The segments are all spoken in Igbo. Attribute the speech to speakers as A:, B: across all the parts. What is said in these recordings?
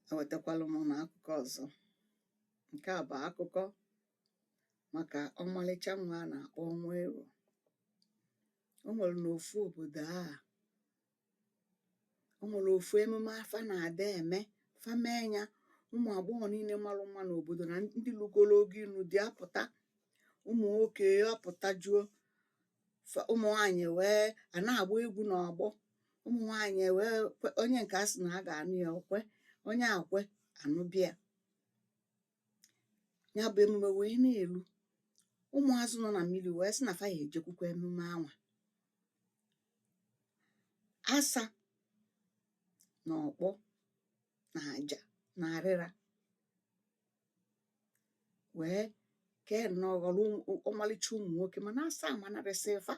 A: ewetakwala m na akụkọ ọzọ. Nke a bụ akụkọ maka ọmalịcha nwa a na-akpọ ọnwa ero. O nwere n'ofu obodo o nwere ofu emume afa na-ada eme. Fa mee ya, ụmụ agbọghọ niile marụ mma n'obodo na ndị lugoro ogo inu dị apụta, ụmụ nwoke apụta juo, ụmụ nwaanyị wee a na-agba egwu n'ọgbọ, ụmụ nwaanyị wee onye nke a sị na a ga-anụ ya okwe, onye akwe anụbịa. Ya bụ emume wee na-elu, ụmụazụ nọ na mmiri wee sị na fa ya ejekwukwa emume anwa. Asa na ọkpọ na aja na arịra wee kee nnọọ ghọrọ ọmalịcha ụmụ nwoke, mana asa amanarịsị fa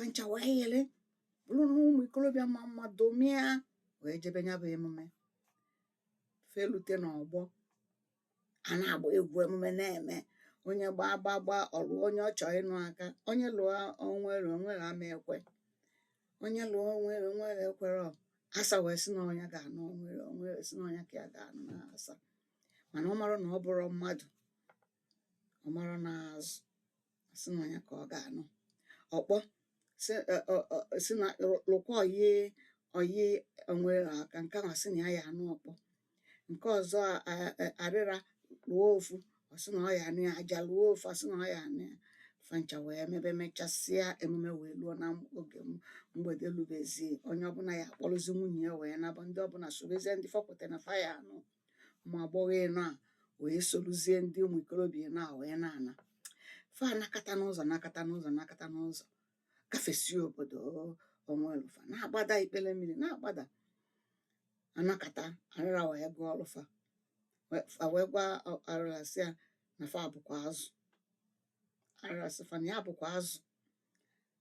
A: ncha wee yele bụrụ na ụmụ ikolobịa ma mma domịa wee jebe ya bụ emume. Felute n'ọgbọ, a na-agba egwu emume na-eme, onye gbaa ọlụ onye ọ chọọ ịnụ aka, onye lụọ onwere ama ekwe, onye lụọ onwere ekwere. Asa wee sị na ọnya ga-anụ onwere sị na ọnya ka ya ga-anụ na asa, mana ọ mara na ọ bụrụ mmadụ, ọ mara na azụ sị na ọnya ka ọ ga-anụ. Ọkpọ si na lụkwa oyi onwere aka, nke ahụ sị na ya anụ ọkpọ. Nke ọzọ arịra lụọ ofu, ọ sị na ọ ya anụ ya. Aja lụọ ofu, ọ sị na ọ ya anụ ya. Fancha wee mechasịa emume wee luo na oge mgbede lubezie, onye ọbụla ya akpọrọzi nwunye ya wee naba, ndị ọbụla sobezie ndị fọpụta na faya anụ. Ụmụ agbọghọ ịnọ a wee soluzie ndị ụmụ ikolobịa ịnọ a wee na-ana. Fa nakata n'ụzọ gafesie obodo onwelufa, na-agbada ikpele mmiri na-agbada. Anakata arịra wee gụọ ọlụfa, wee gwa arịra sị ya na fa bụkwa azụ. Arịra sị fa na ya bụkwa azụ,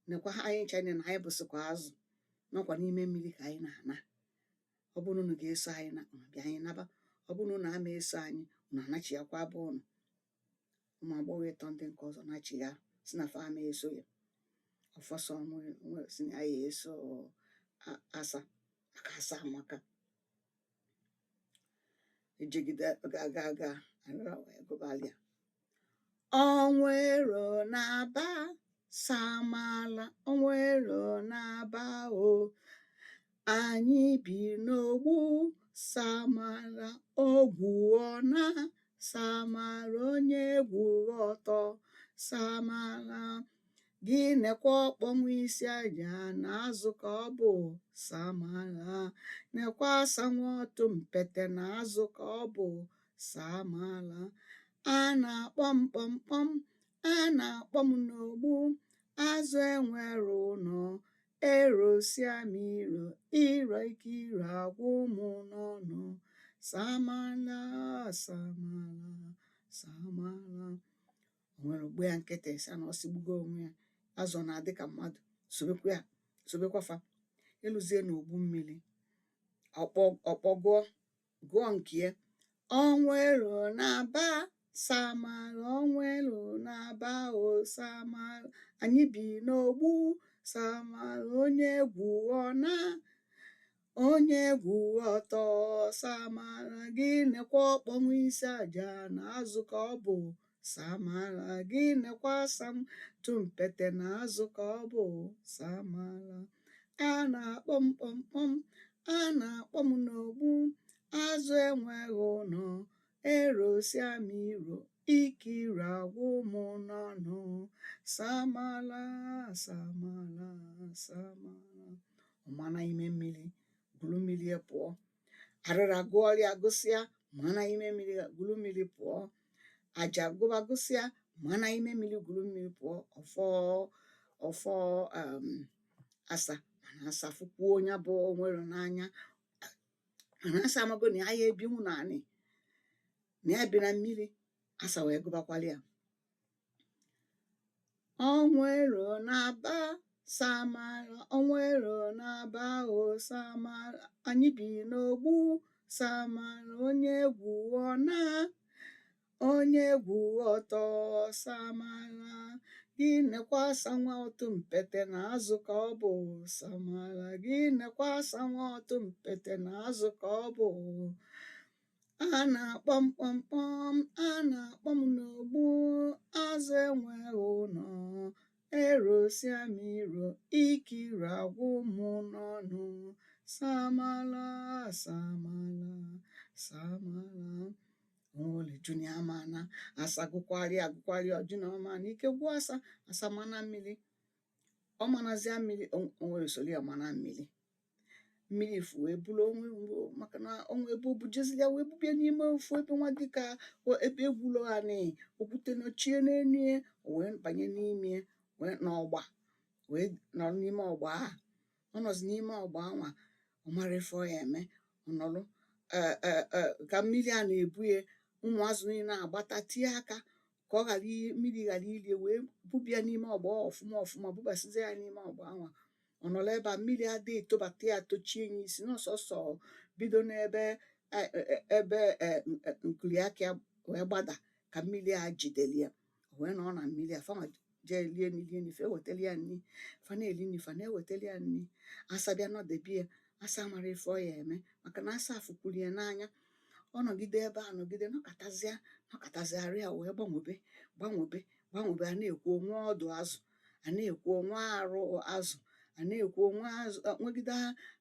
A: nekwa anyị ncha na anyị bụsịkwa azụ, nọkwa n'ime mmiri ka anyị na-ana. Ọ bụrụ na unu ga-eso anyị na bịa anyị naba, ọ bụrụ na unu ama eso anyị, unu anachighakwa bụ unu. Ụmụ agbọghọ ịtọ ndị nke ọzọ nachi ya si na fa ama eso ya. Ọfọsọ nwere si na ya eso asa maka asa amaka. Ejigide ga arịra wee gụbalịa. Ọnwa ero na-aba samala, ọnwa ero na-aba o, anyị bi n'ogbu samala, ogwu ọna samala, onye egwu ọtọ samala. Gị nekwa ọkpọnwụ isi aja na azụ ka ọ bụ samala, nekwa asanwa ọtụ mpete na azụ ka ọ bụ samala. A na-akpọ m kpọmkpọm, a na-akpọ m n'ogbu, azụ enwere ụnọ, erosia m iro, iro ike iro agwụ mụ n'ọnụ. Samala samala samala. O nwere ogbe ya nkịtị sị na ọ sigbugo onwe ya. Azụ na-adị ka mmadụ, sobekwa fa. Eluzie n'ogbu mmiri, ọkpọ gụọ nke ya. Ọnwa ero na-aba samala, ọnwa ero na-aba o samala, anyị bi n'ogbu samala, onye egwu ọna, onye egwu ọtọ samala. Gị nekwa ọkpọnwụ isi aja na azụ ka ọ bụ samala, gị nekwa asam tụmpete na azụ ka ọ bụ samala. A na-akpọ m kpọmkpọm, a na-akpọ m n'ogbu, azụ enweghị ụnọ, erosia m iro, ike iro agwụ mụ n'ọnụ. Samala samala samala. Ọmana ime mmiri gwuru mmiri pụọ. Arịra gụọrịa gụsịa, mana ime mmiri gwuru mmiri pụọ. Aja gụsịa, mana ime mmiri gwuru mmiri pụọ. Ọfọ asa, mana asa fụkwuo onye bụ onwere n'anya. Mana asa amago na ya ebinwu naanị, na ya bi na mmiri. Asa wee gụbakwala ya. Ọnwa ero na-aba samala, ọnwa ero na-aba o samala, anyị bi n'ogbu samala, onye egwu ọna, onye egwu ọtọ samala. gị nekwa asa nwa ọtụ mpete na azụ ka ọ bụ samala, gị nekwa asa nwa ọtụ mpete na azụ ka ọ bụ. A na-akpọ m kpọmkpọm, a na-akpọ m n'ogbu, azụ enweghị ụlọ, erosia m iro, ikiri agwụ m n'ọnụ, samala samala samala. Ole Junior mana asa gụkwari agụkwari Junior ọma na ike gwụ asa, asa mana mmiri, ọ manazia mmiri, onwere soli ya mana mmiri, mmiri fu wee bulu onwe maka na onwe ebe o bujezili ya wee bubie n'ime ofu ebe nwa dịka ebe egwulo anị, okwute nochie n'enu, wee banye n'ime wee n'ọgba, wee nọrọ n'ime ọgba a, ọ nọzi n'ime ọgba anwa, ọ mara ife ọ ya eme, ọ nọrọ ka mmiri a na-ebu ya, ụmụ azụ niile agbata tie aka ka ọ ghara mmiri ghara ilie, wee bubia n'ime ọgba ọfụma ọfụma, bubasizie ya n'ime ọgba anwa. Ọ nọrọ ebe a mmiri adị etobata ya tochie ya isi, n'ọsọsọ bido n'ebe ebe nkuli aka wee gbada ka mmiri a jideli ya, wee nọ na mmiri a, fanwa jee lie nni fa eweteli ya nni, fa na-eli nni fa na-eweteli ya nni. Asa bịa nọdebie ya, asa mara ife ọ ya eme maka na asa fukwuru ya n'anya. Ọ nọgide ebe a nọgide nọkọtazie arụ ya wee gbanwebe gbanwebe gbanwebe, a na-ekwu onwe ọdụ azụ, a na-ekwu onwe arụ azụ, a na-ekwu onwe azụ nwegide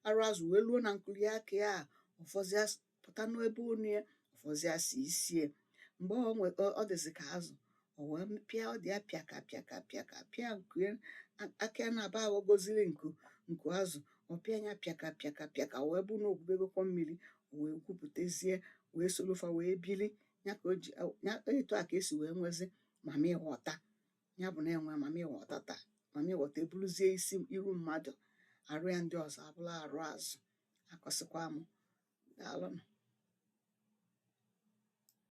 A: arụ azụ wee luo na nkuli aka ya, ụfọzịa pụta n'ebe onu ya, ụfọzịa si isie. Mgbe ọ dịzi ka azụ, o wee pịa, ọ dị ya pịaka pịaka pịaka pịa nkue aka ya na-aba aghọgozili nku azụ, ọ pịa ya pịaka pịaka pịaka, wee bụ na ogwubegokwa mmiri, wee gwupụtezie wee solofa wee bili. Ya ka o ji ya etu a ka esi wee nwezi Mama Iwota, ya bụ na enwe Mama Iwota taa. Mama Iwota ebuluzie isi iru mmadụ, arụ ya ndị ọzọ abụla arụ azụ. Akọsịkwa m, daalụnụ.